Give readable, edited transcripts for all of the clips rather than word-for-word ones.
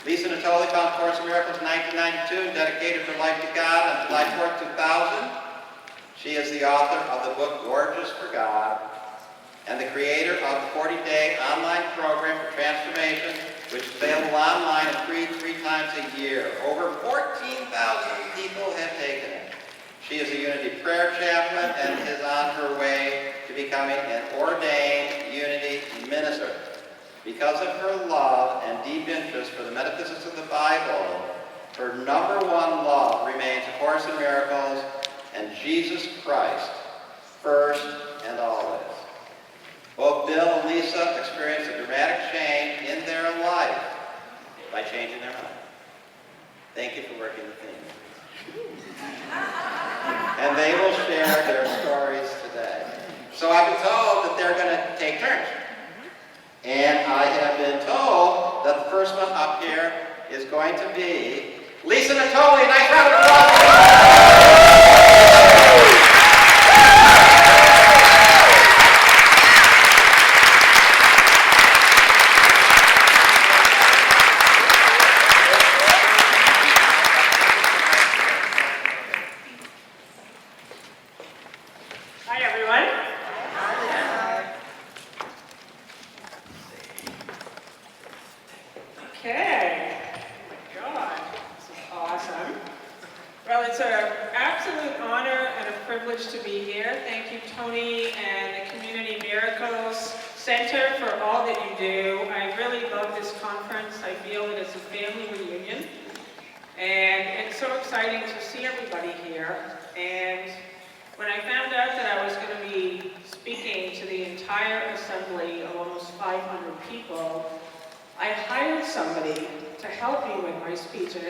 Lisa Natoli founded Course in Miracles in 1992 and dedicated her life to God on July 4th, 2000. She is the author of the book Gorgeous for God and the creator of the 40-day online program for transformation, which is available online and free 3 times a year. Over 14,000 people have taken it. She is a Unity prayer chaplain and is on her way to becoming an ordained Unity minister. Because of her love and deep interest for the metaphysics of the Bible, her number one love remains A Course in Miracles and Jesus Christ, first and always. Both Bill and Lisa experienced a dramatic change in their life by changing their mind. Thank you for working the theme. And they will share their stories today. So I've been told that they're going to take turns. And I have been told that the first one up here is going to be Lisa Natoli. Nice round of applause.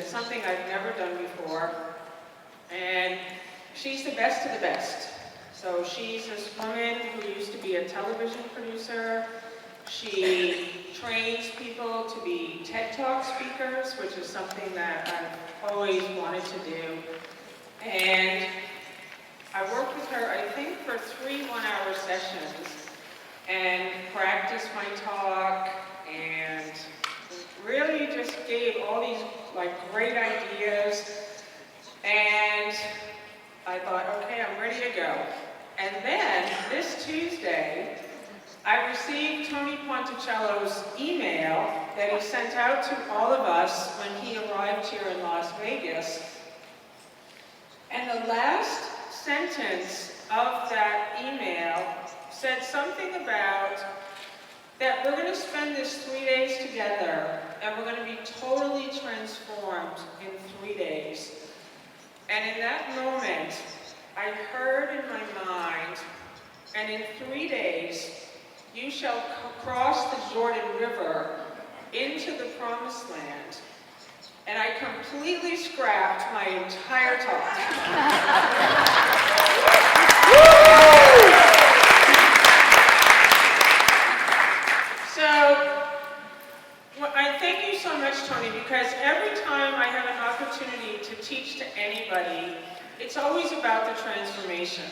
Something I've never done before, and she's the best of the best. So she's this woman who used to be a television producer. She trains people to be TED Talk speakers, which is something that I've always wanted to do. And I worked with her, I think, for 3 one-hour sessions and practiced my talk and really just gave all these great ideas, and I thought, okay, I'm ready to go. And then this Tuesday, I received Tony Ponticello's email that he sent out to all of us when he arrived here in Las Vegas. And the last sentence of that email said something about that we're going to spend this 3 days together, and we're going to be totally transformed in 3 days. And in that moment, I heard in my mind, and in 3 days, you shall cross the Jordan River into the Promised Land. And I completely scrapped my entire talk. I thank you so much, Tony, because every time I have an opportunity to teach to anybody, it's always about the transformation.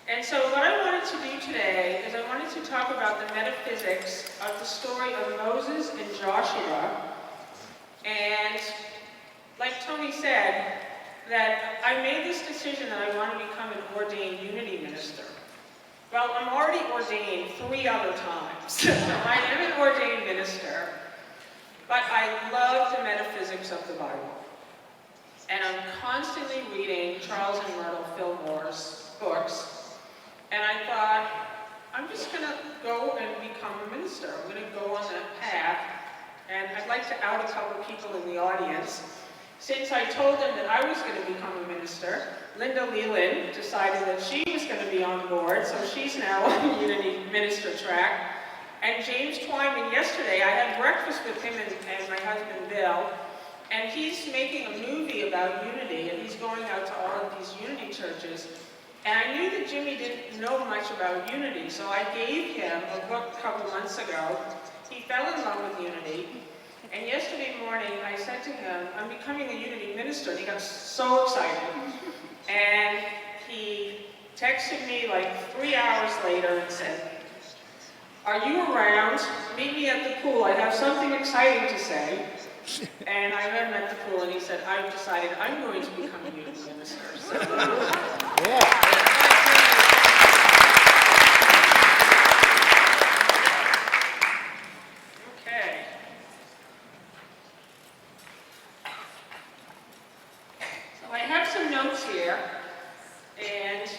And so what I wanted to do today is I wanted to talk about the metaphysics of the story of Moses and Joshua. And like Tony said, that I made this decision that I want to become an ordained Unity minister. Well, I'm already ordained 3 other times. I am an ordained minister. But I love the metaphysics of the Bible. And I'm constantly reading Charles and Myrtle Fillmore's books. And I thought, I'm just going to go and become a minister. I'm going to go on that path. And I'd like to out a couple people in the audience. Since I told them that I was going to become a minister, Linda Leland decided that she was going to be on board, so she's now on the Unity minister track. And James Twyman, yesterday, I had breakfast with him and my husband Bill, and he's making a movie about Unity, and he's going out to all of these Unity churches. And I knew that Jimmy didn't know much about Unity, so I gave him a book a couple months ago. He fell in love with Unity, and yesterday morning I said to him, I'm becoming a Unity minister, and he got so excited. And he texted me like 3 hours later and said, are you around? Meet me at the pool. I have something exciting to say. And I met him at the pool, and he said, I've decided I'm going to become a youth minister. So, okay. So I have some notes here, and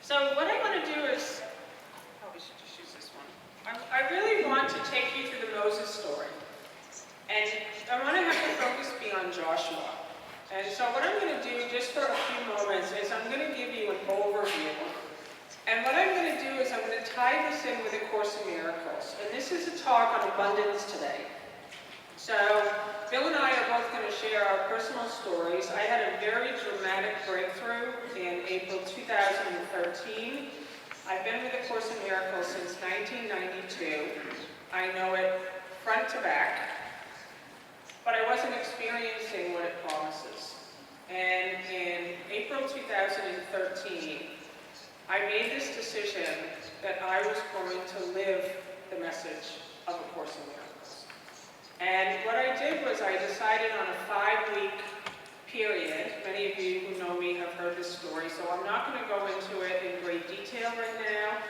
so what I want to do is, probably should just use this one. I really want to take you through the Moses story. And I want to have the focus be on Joshua. And so what I'm going to do just for a few moments is I'm going to give you an overview. And what I'm going to do is I'm going to tie this in with A Course in Miracles. And this is a talk on abundance today. So Bill and I are both going to share our personal stories. I had a very dramatic breakthrough in April 2013. I've been with A Course in Miracles since 1992. I know it front to back, but I wasn't experiencing what it promises. And in April 2013, I made this decision that I was going to live the message of A Course in Miracles. And what I did was I decided on a 5-week period. Many of you who know me have heard this story, so I'm not going to go into it in great detail right now.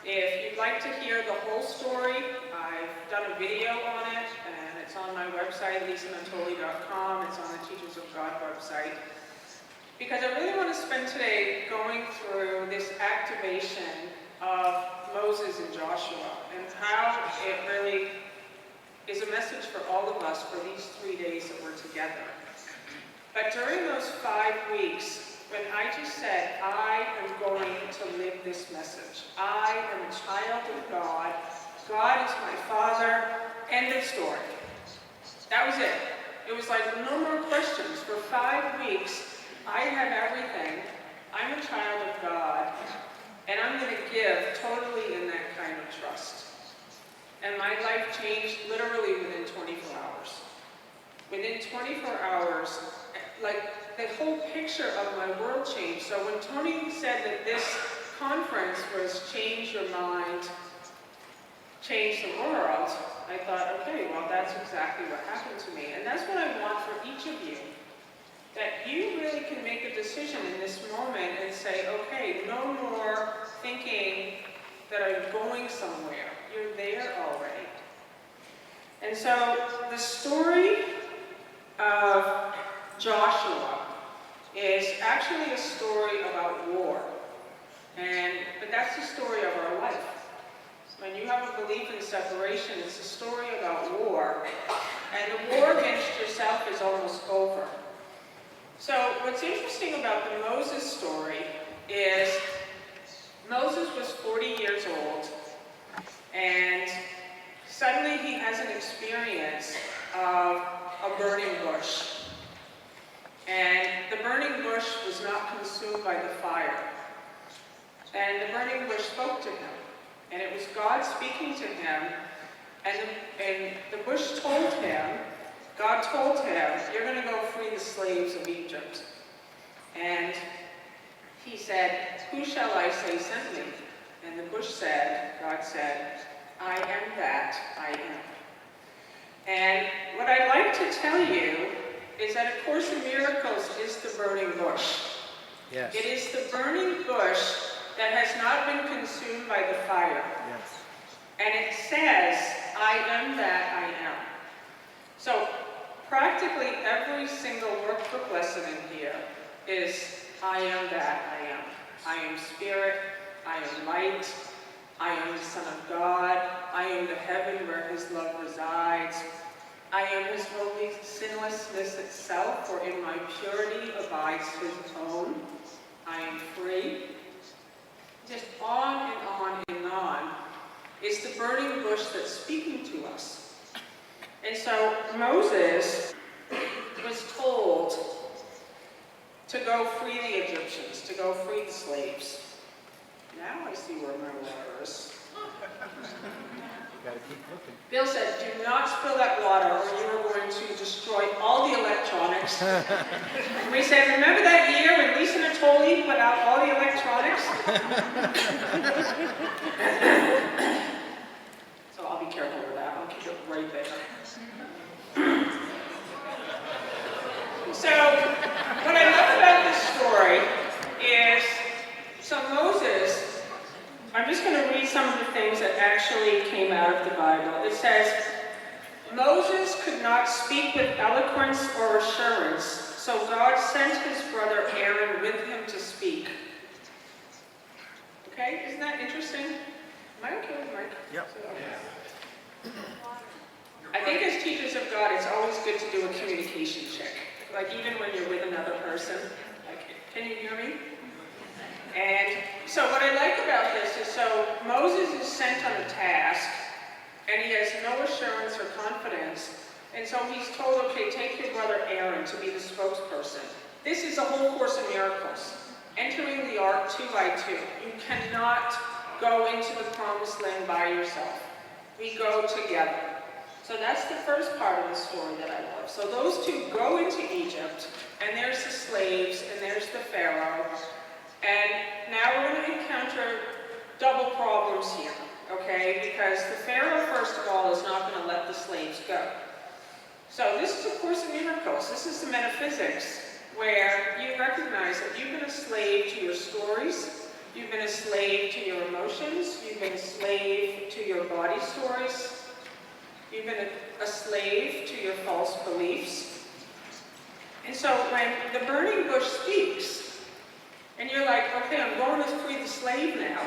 If you'd like to hear the whole story, I've done a video on it, and it's on my website, Natoli.com. It's on the Teachers of God website. Because I really want to spend today going through this activation of Moses and Joshua, and how it really is a message for all of us for these 3 days that we're together. But during those 5 weeks, when I just said, I am going to live this message. I am a child of God. God is my Father. End of story. That was it. It was like no more questions. For 5 weeks, I have everything. I'm a child of God. And I'm going to give totally in that kind of trust. And my life changed literally within 24 hours. Within 24 hours, like the whole picture of my world changed. So when Tony said that this conference was Change Your Mind, Change the World, I thought, okay, well that's exactly what happened to me. And that's what I want for each of you. That you really can make a decision in this moment and say, okay, no more thinking that I'm going somewhere. You're there already. And so the story of Joshua is actually a story about war. But that's the story of our life. When you have a belief in separation, it's a story about war. And the war against yourself is almost over. So what's interesting about the Moses story is Moses was 40 years old, and suddenly he has an experience of a burning bush. And the burning bush was not consumed by the fire. And the burning bush spoke to him. And it was God speaking to him, and the bush told him, God told him, you're going to go free the slaves of Egypt. And he said, who shall I say sent me? And the bush said, God said, I am that I am. And what I'd like to tell you is that A Course in Miracles is the burning bush. Yes. It is the burning bush that has not been consumed by the fire. Yes. And it says, I am that I am. So practically every single workbook lesson in here is, I am that I am. I am spirit, I am light, I am the Son of God, I am the heaven where His love resides, I am His holy sinlessness itself, for in my purity abides His own, I am free. Just on and on and on is the burning bush that's speaking to us. And so Moses was told to go free the Egyptians, to go free the slaves. Now I see where my water is. Gotta keep looking. Bill said, do not spill that water or you are going to destroy all the electronics. We said, remember that year when Lisa Natoli put out all the electronics? So I'll be careful with that. I'll keep it right there. So what I love about this story is, so Moses, I'm just going to read some of the things that actually came out of the Bible. It says, Moses could not speak with eloquence or assurance, so God sent his brother Aaron with him to speak. Okay, isn't that interesting? Am I okay with Mike? Yep. I think as teachers of God, it's always good to do a communication check. Like even when you're with another person. Like, can you hear me? And so what I like about this is, so Moses is sent on a task, and he has no assurance or confidence, and so he's told, okay, take your brother Aaron to be the spokesperson. This is a whole Course in Miracles. Entering the ark 2 by 2. You cannot go into the promised land by yourself. We go together. So that's the first part of the story that I love. So those two go into Egypt, and there's the slaves, and there's the Pharaoh. And now we're going to encounter double problems here, okay? Because the Pharaoh, first of all, is not going to let the slaves go. So this is a Course in Miracles. This is the metaphysics, where you recognize that you've been a slave to your stories, you've been a slave to your emotions, you've been a slave to your body stories, you've been a slave to your false beliefs. And so when the burning bush speaks, and you're like, okay, I'm going to free the slave now.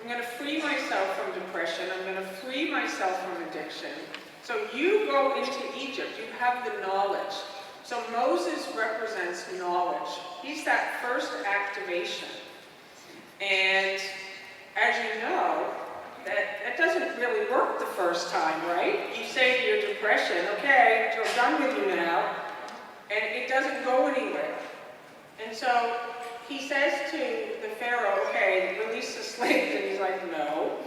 I'm going to free myself from depression. I'm going to free myself from addiction. So you go into Egypt. You have the knowledge. So Moses represents knowledge. He's that first activation. And as you know, that doesn't really work the first time, right? You say to your depression, okay, I'm done with you now. And it doesn't go anywhere. And so he says to the Pharaoh, okay, release the slaves, and he's like, no.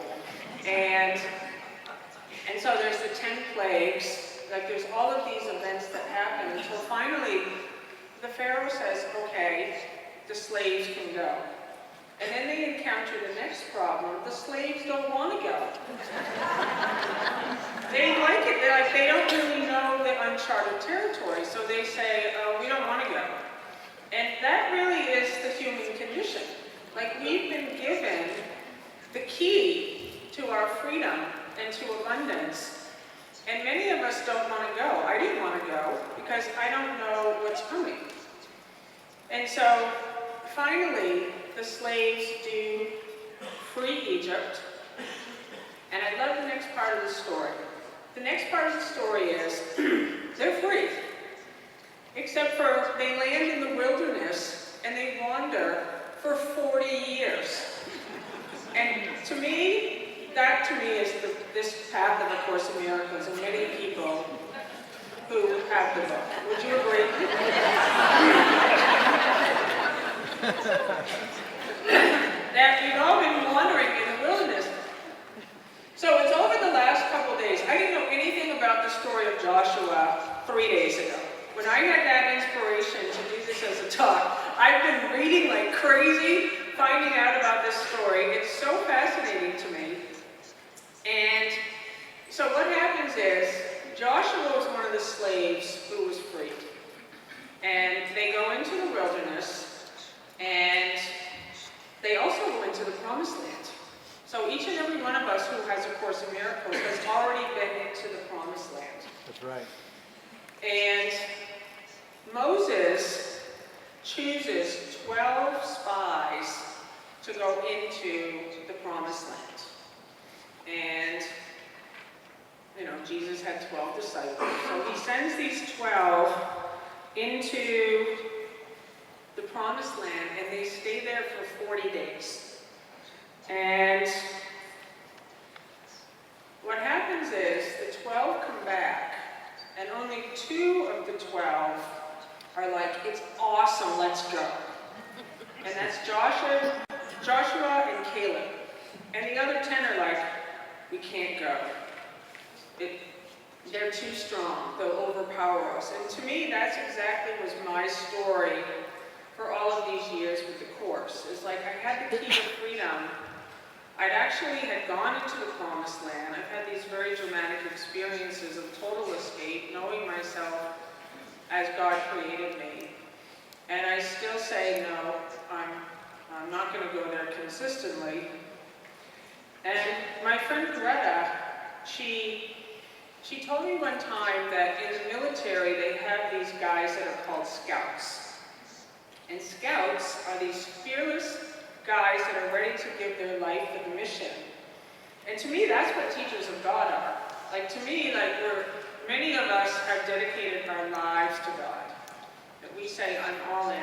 And so there's the 10 plagues, like there's all of these events that happen until finally the Pharaoh says, okay, the slaves can go. And then they encounter the next problem. The slaves don't want to go. They like it. They don't really know the uncharted territory, so they say, oh, we don't want to go. And that really is the human condition. Like, we've been given the key to our freedom and to abundance. And many of us don't want to go. I didn't want to go because I don't know what's coming. And so, finally, the slaves do free Egypt. And I love the next part of the story. The next part of the story is, they're free. Except for they land in the wilderness and they wander for 40 years. And to me, that to me is this path of the Course in Miracles and many people who have the book. Would you agree? That we've all been wandering in the wilderness. So it's over the last couple days. I didn't know anything about the story of Joshua 3 days ago. When I had that inspiration to do this as a talk, I've been reading like crazy, finding out about this story. It's so fascinating to me. And so what happens is, Joshua was one of the slaves who was freed. And they go into the wilderness, and they also go into the Promised Land. So each and every one of us who has a Course in Miracles has already been into the Promised Land. That's right. And Moses chooses 12 spies to go into the Promised Land. And, you know, Jesus had 12 disciples. So he sends these 12 into the Promised Land, and they stay there for 40 days. And what happens is the 12 come back, and only 2 of the 12 are like, it's awesome, let's go. And that's Joshua and Caleb. And the other 10 are like, we can't go. They're too strong. They'll overpower us. And to me, that's exactly was my story for all of these years with the course. It's like I had the key to freedom. I'd actually had gone into the promised land. I've had these very dramatic experiences of total escape, knowing myself as God created me. And I still say, no, I'm not going to go there consistently. And my friend Greta, she told me one time that in the military they have these guys that are called scouts. And scouts are these fearless guys that are ready to give their life for the mission. And to me, that's what teachers of God are. Like, to me, like, many of us have dedicated our lives to God. That we say, I'm all in.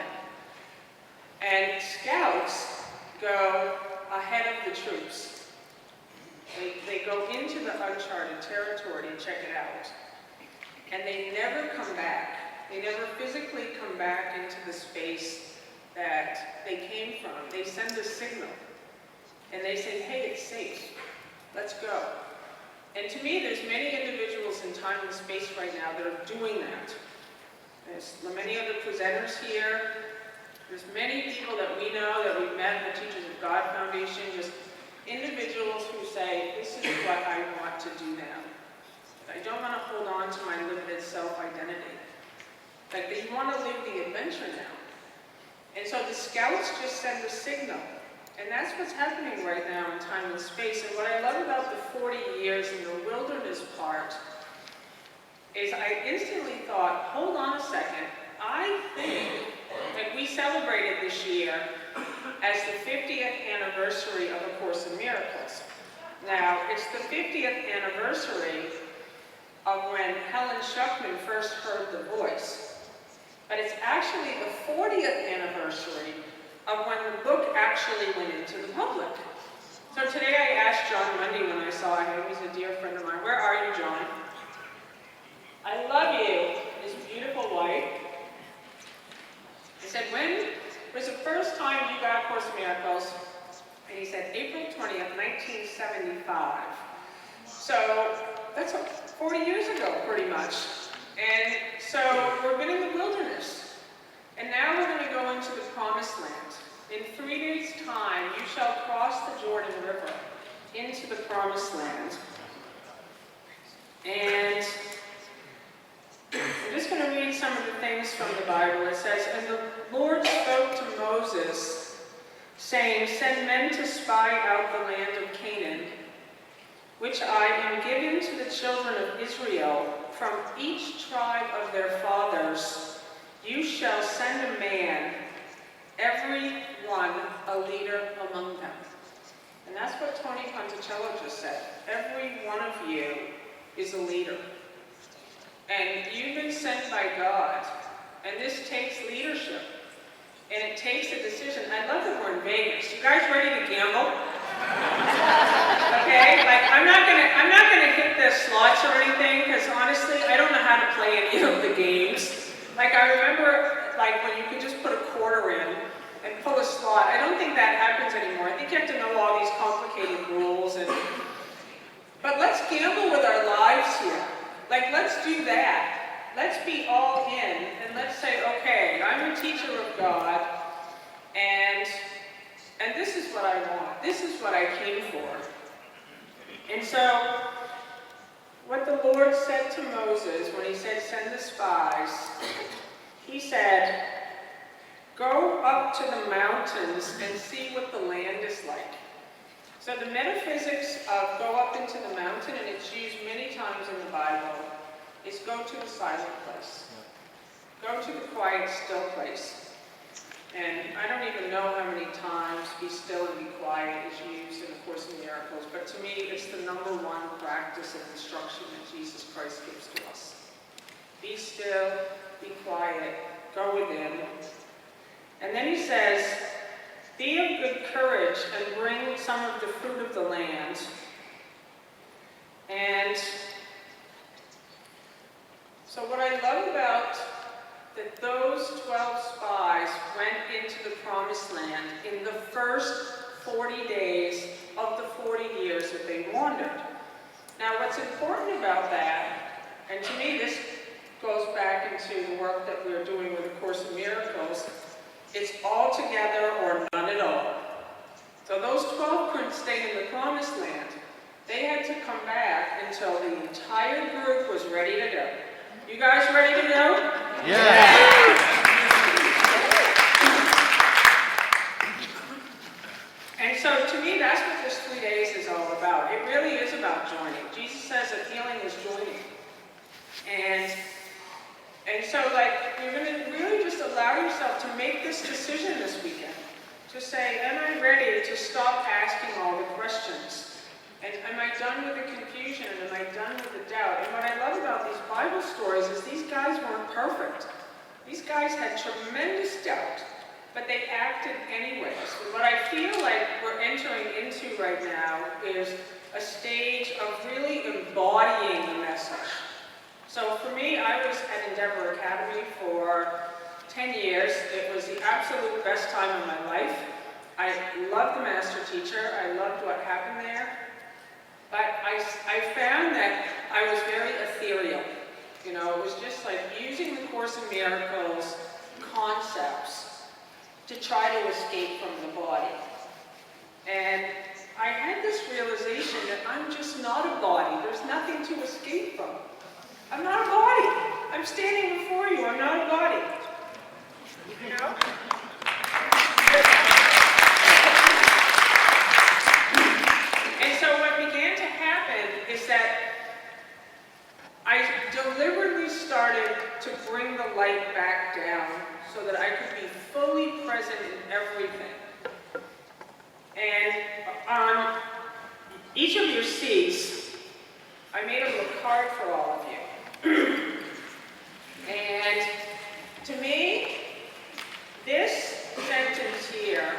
And scouts go ahead of the troops. They go into the uncharted territory to check it out. And they never come back. They never physically come back into the space that they came from. They send a signal. And they say, hey, it's safe. Let's go. And to me, there's many individuals in time and space right now that are doing that. There's many other presenters here. There's many people that we know that we've met at the Teachers of God Foundation, just individuals who say, this is what I want to do now. I don't want to hold on to my limited self-identity. Like, they want to live the adventure now. And so the scouts just send a signal. And that's what's happening right now in time and space. And what I love about the 40 years in the wilderness part is I instantly thought, hold on a second, I think that we celebrated this year as the 50th anniversary of A Course in Miracles. Now, it's the 50th anniversary of when Helen Schuckman first heard the voice. But it's actually the 40th anniversary of when the book actually went into the public. So today I asked John Mundy when I saw him, he's a dear friend of mine, where are you, John? I love you, his beautiful wife. I said, when was the first time you got A Course in Miracles? And he said, April 20th, 1975. So that's 40 years ago, pretty much. And so we've been in the wilderness. And now we're going to go into the promised land. In 3 days' time, you shall cross the Jordan River into the promised land. And I'm just going to read some of the things from the Bible. It says, and the Lord spoke to Moses, saying, send men to spy out the land of Canaan, which I am giving to the children of Israel from each tribe of their fathers. You shall send a man, every one a leader among them. And that's what Tony Ponticello just said. Every one of you is a leader. And you've been sent by God. And this takes leadership. And it takes a decision. I love that we're in Vegas. You guys ready to gamble? Okay? Like, I'm not gonna hit the slots or anything, because honestly, I don't know how to play any of the games. Like, I remember, like, when you could just put a quarter in and pull a slot. I don't think that happens anymore. I think you have to know all these complicated rules. But let's gamble with our lives here. Like, let's do that. Let's be all in, and let's say, okay, I'm a teacher of God, and this is what I want. This is what I came for. And so, what the Lord said to Moses when he said, send the spies, he said, go up to the mountains and see what the land is like. So the metaphysics of go up into the mountain, and it's used many times in the Bible, is go to the silent place. Go to the quiet, still place. And I don't even know how many times be still and be quiet is used in A Course in Miracles, but to me, it's the number one practice and instruction that Jesus Christ gives to us. Be still, be quiet, go within. And then he says, be of good courage and bring some of the fruit of the land. And so what I love about that those 12 spies went into the promised land in the first 40 days of the 40 years that they wandered. Now, what's important about that, and to me this goes back into the work that we're doing with the Course in Miracles, it's all together or none at all. So those 12 couldn't stay in the Promised Land. They had to come back until the entire group was ready to go. You guys ready to go? Yeah. And so to me, that's what this 3 days is all about. It really is about joining. Jesus says that healing is joining. And so you're going to really just allow yourself to make this decision this weekend. To say, am I ready to stop asking all the questions? And am I done with the confusion? And am I done with the doubt? And what I love about these Bible stories is these guys weren't perfect. These guys had tremendous doubt, but they acted anyways. And what I feel like we're entering into right now is a stage of really embodying the message. So for me, I was at Endeavor Academy for 10 years. It was the absolute best time of my life. I loved the master teacher. I loved what happened there. But I found that I was very ethereal. You know, it was just like using the Course in Miracles concepts to try to escape from the body. And I had this realization that I'm just not a body. There's nothing to escape from. I'm not a body. I'm standing before you. I'm not a body. You know? And so what began to happen is that I deliberately started to bring the light back down so that I could be fully present in everything. And on each of your seats, I made a little card for all of you. And to me, this sentence here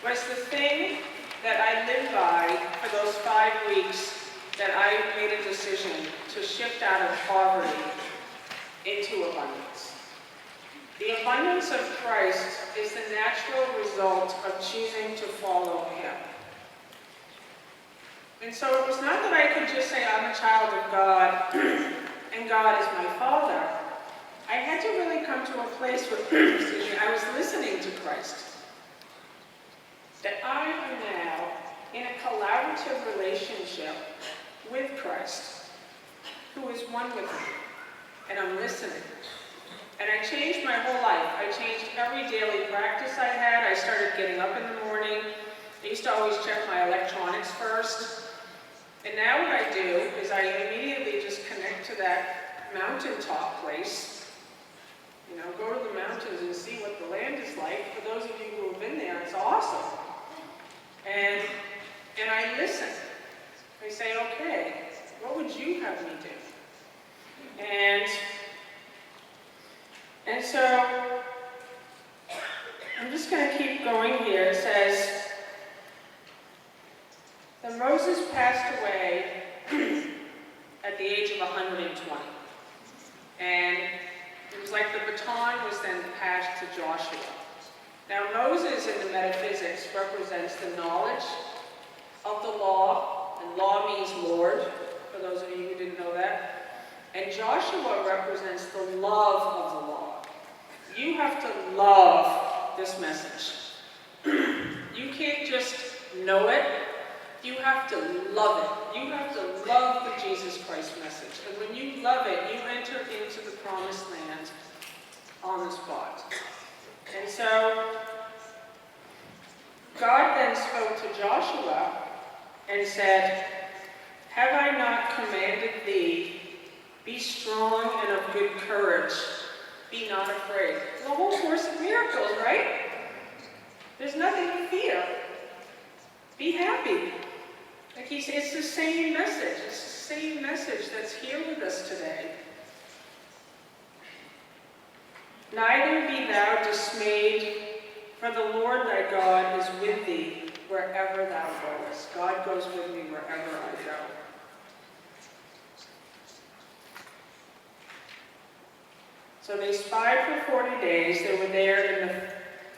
was the thing that I lived by for those 5 weeks that I made a decision to shift out of poverty into abundance. The abundance of Christ is the natural result of choosing to follow Him. And so it was not that I could just say I'm a child of God and God is my Father. I had to really come to a place where I was listening to Christ. That I am now in a collaborative relationship with Christ, who is one with me, and I'm listening. And I changed my whole life. I changed every daily practice I had. I started getting up in the morning. I used to always check my electronics first. And now what I do is I immediately just connect to that mountaintop place. You know, go to the mountains and see what the land is like. For those of you who have been there, it's awesome. And I listen. I say, okay, what would you have me do? And so, I'm just going to keep going here. It says, that Moses passed away at the age of 120. And it was like the baton was then passed to Joshua. Now Moses in the metaphysics represents the knowledge of the law, and law means Lord, for those of you who didn't know that. And Joshua represents the love of the law. You have to love this message. You can't just know it. You have to love it. You have to love the Jesus Christ message. And when you love it, you enter into the promised land on the spot. And so, God then spoke to Joshua and said, have I not commanded thee, be strong and of good courage, be not afraid. The whole Course of Miracles, right? There's nothing to fear. Be happy. Like he says, it's the same message. It's the same message that's here with us today. Neither be thou dismayed, for the Lord thy God is with thee wherever thou goest. God goes with me wherever I go. So they spied for 40 days. They were there in the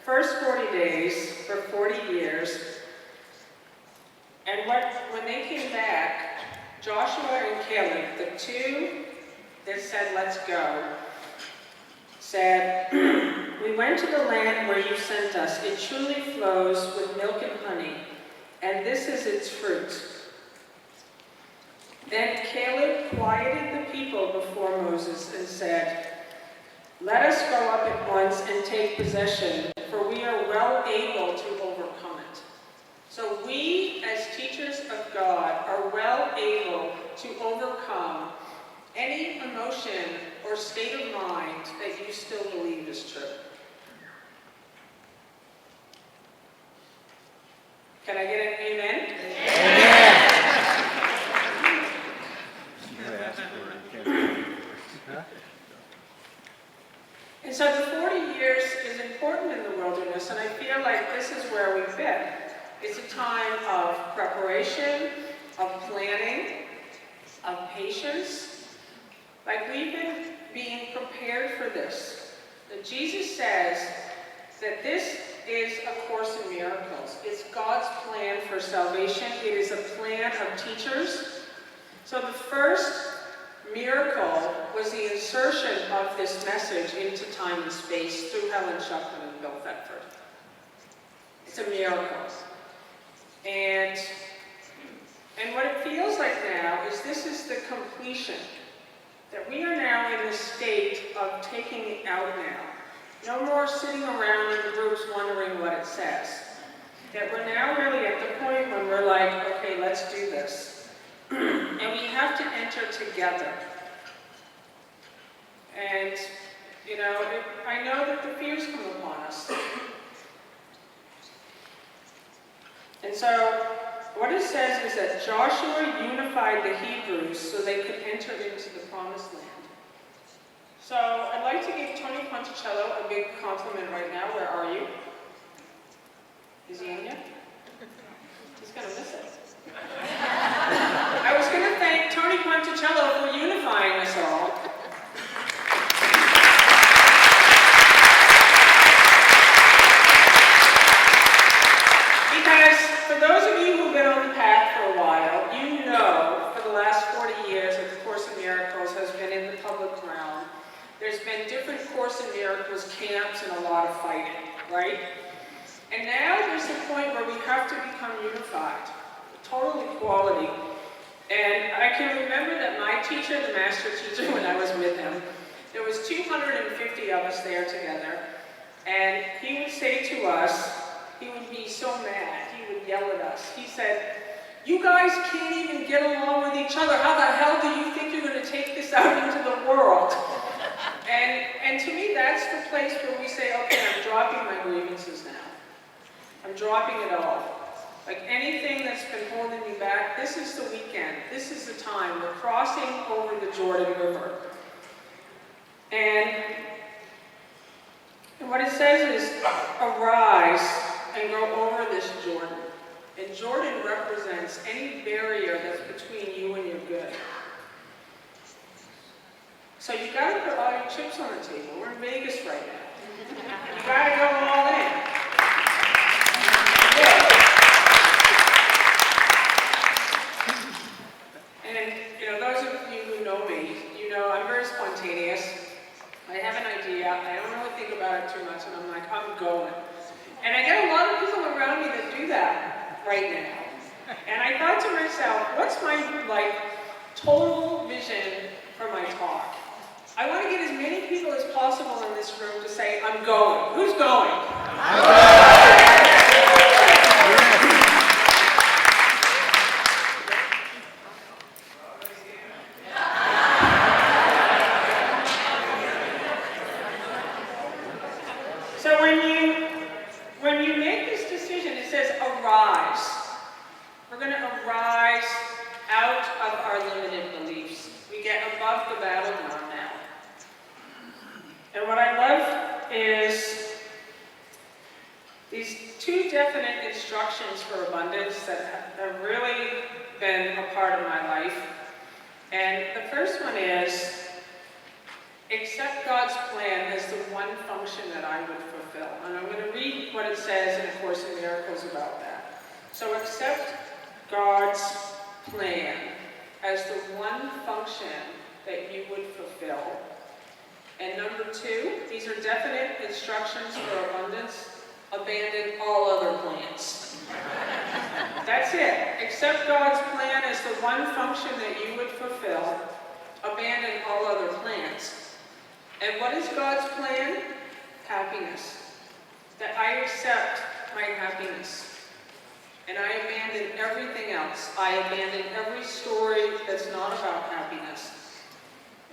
first 40 days for 40 years. And when they came back, Joshua and Caleb, the two that said, let's go, said, we went to the land where you sent us. It truly flows with milk and honey, and this is its fruit. Then Caleb quieted the people before Moses and said, let us go up at once and take possession, for we are well able to overcome it. So we, as teachers of God, are well able to overcome any emotion or state of mind that you still believe is true. Can I get an amen? Amen. And so the 40 years is important in the wilderness, and I feel like this is where we've been. It's a time of preparation, of planning, of patience. Like we've been being prepared for this. That Jesus says that this is a course in miracles. It's God's plan for salvation. It is a plan of teachers. So the first miracle was the insertion of this message into time and space through Helen Schuckman and Bill Thetford. It's a miracle. And what it feels like now is this is the completion. That we are now in the state of taking it out now. No more sitting around in groups wondering what it says. That we're now really at the point when we're like, okay, let's do this. And we have to enter together. And, you know, I know that the fears come upon us. And so, what it says is that Joshua unified the Hebrews so they could enter into the promised land. So, I'd like to give Tony Ponticello a big compliment right now. Where are you? Is he in here? He's going to miss it. I was going to thank Tony Ponticello for unifying us all. Because for those of you who've been on the path for a while, you know for the last 40 years that the Course in Miracles has been in the public realm. There's been different Course in Miracles camps and a lot of fighting, right? And now there's the point where we have to become unified. Total equality. And I can remember that my teacher, the master teacher, when I was with him, there was 250 of us there together, and he would say to us, he would be so mad, he would yell at us. He said, you guys can't even get along with each other. How the hell do you think you're going to take this out into the world? And to me, that's the place where we say, okay, I'm dropping my grievances now. I'm dropping it all. Like anything that's been holding me back, this is the weekend. This is the time. We're crossing over the Jordan River. And what it says is, arise and go over this Jordan. And Jordan represents any barrier that's between you and your good. So you gotta put all your chips on the table. We're in Vegas right now. You gotta go all in. And, you know, those of you who know me, you know I'm very spontaneous. I have an idea, I don't really think about it too much, and I'm like, I'm going. And I get a lot of people around me that do that right now. And I thought to myself, what's my, total vision for my talk? I want to get as many people as possible in this room to say, I'm going. Who's going? I'm going! So when you make this decision, it says arise. We're going to arise out of our limited beliefs. We get above the battleground now. And what I love is these two definite instructions for abundance that have really been a part of my life. And the first one is, accept God's plan as the one function that I would fulfill. And I'm going to read what it says in A Course in Miracles about that. So accept God's plan as the one function that you would fulfill. And number 2, these are definite instructions for abundance. Abandon all other plans. That's it. Accept God's plan as the one function that you would fulfill. Abandon all other plans. And what is God's plan? Happiness. That I accept my happiness. And I abandon everything else. I abandon every story that's not about happiness.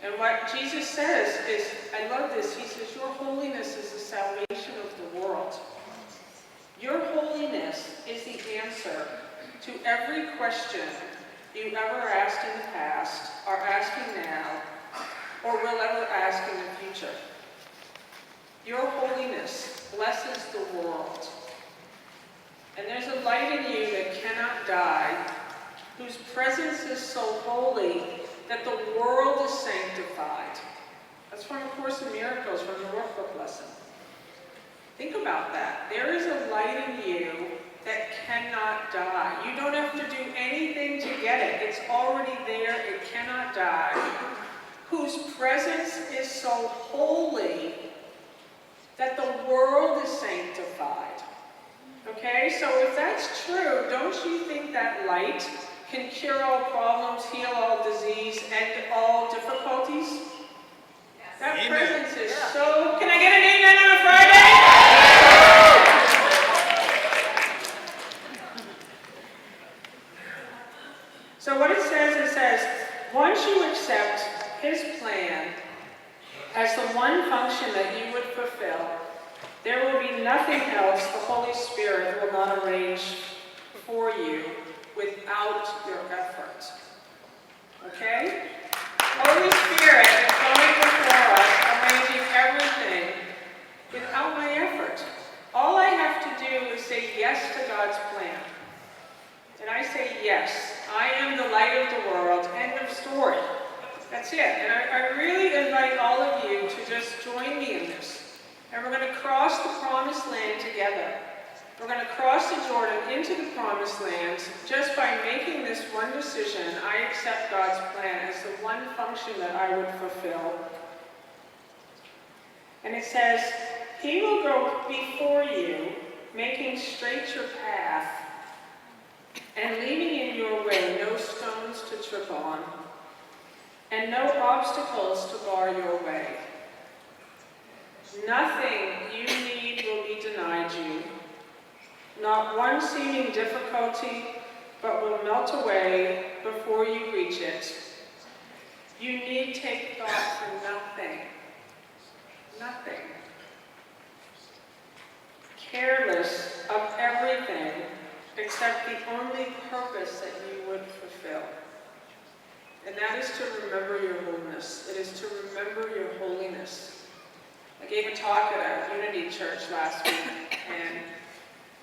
And what Jesus says is, I love this, he says, your holiness is the salvation of the world. Your holiness is the answer to every question you ever asked in the past, are asking now, or will ever ask in the future. Your holiness blesses the world. And there's a light in you that cannot die, whose presence is so holy that the world is sanctified. That's from A Course in Miracles, from the workbook lesson. Think about that. There is a light in you that cannot die. You don't have to do anything to get it. It's already there. It cannot die. Whose presence is so holy that the world is sanctified. Okay, so if that's true, don't you think that light can cure all problems, heal all disease, end all difficulties? Yes. That amen. Presence is so... Can I get an amen on a Friday? So what it says, once you accept his plan as the one function that you would fulfill, there will be nothing else the Holy Spirit will not arrange for you without your effort. Okay? Holy Spirit is going before us, arranging everything without my effort. All I have to do is say yes to God's plan. And I say yes. I am the light of the world. End of story. That's it. And I really invite all of you to just join me in this. And we're going to cross the promised land together. We're going to cross the Jordan into the promised land just by making this one decision. I accept God's plan as the one function that I would fulfill. And it says, he will go before you, making straight your path, and leaving in your way no stones to trip on, and no obstacles to bar your way. Nothing you need will be denied you. Not one seeming difficulty, but will melt away before you reach it. You need take thought for nothing. Nothing. Careless of everything except the only purpose that you would fulfill. And that is to remember your holiness. It is to remember your holiness. I gave a talk at our Unity Church last week, and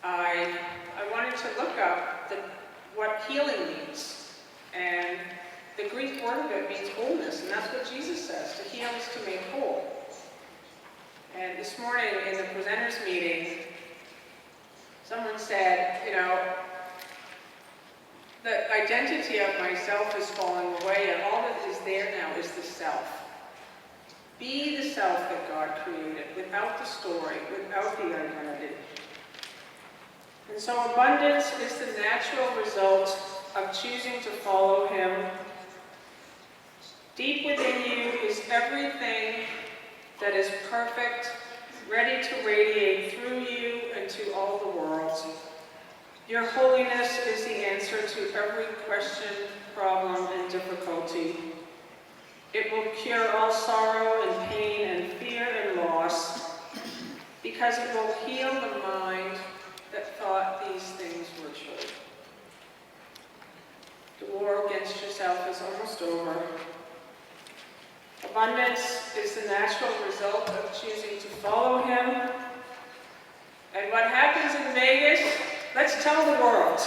I wanted to look up what healing means. And the Greek word of it means wholeness, and that's what Jesus says. To heal is to make whole. And this morning in the presenters meeting, someone said, the identity of myself is falling away, and all that is there now is the self. Be the self that God created, without the story, without the identity. And so abundance is the natural result of choosing to follow him. Deep within you is everything that is perfect, ready to radiate through you and to all the world. Your holiness is the answer to every question, problem, and difficulty. It will cure all sorrow and pain and fear and loss, because it will heal the mind that thought these things were true. The war against yourself is almost over. Abundance is the natural result of choosing to follow him. And what happens in Vegas, let's tell the world.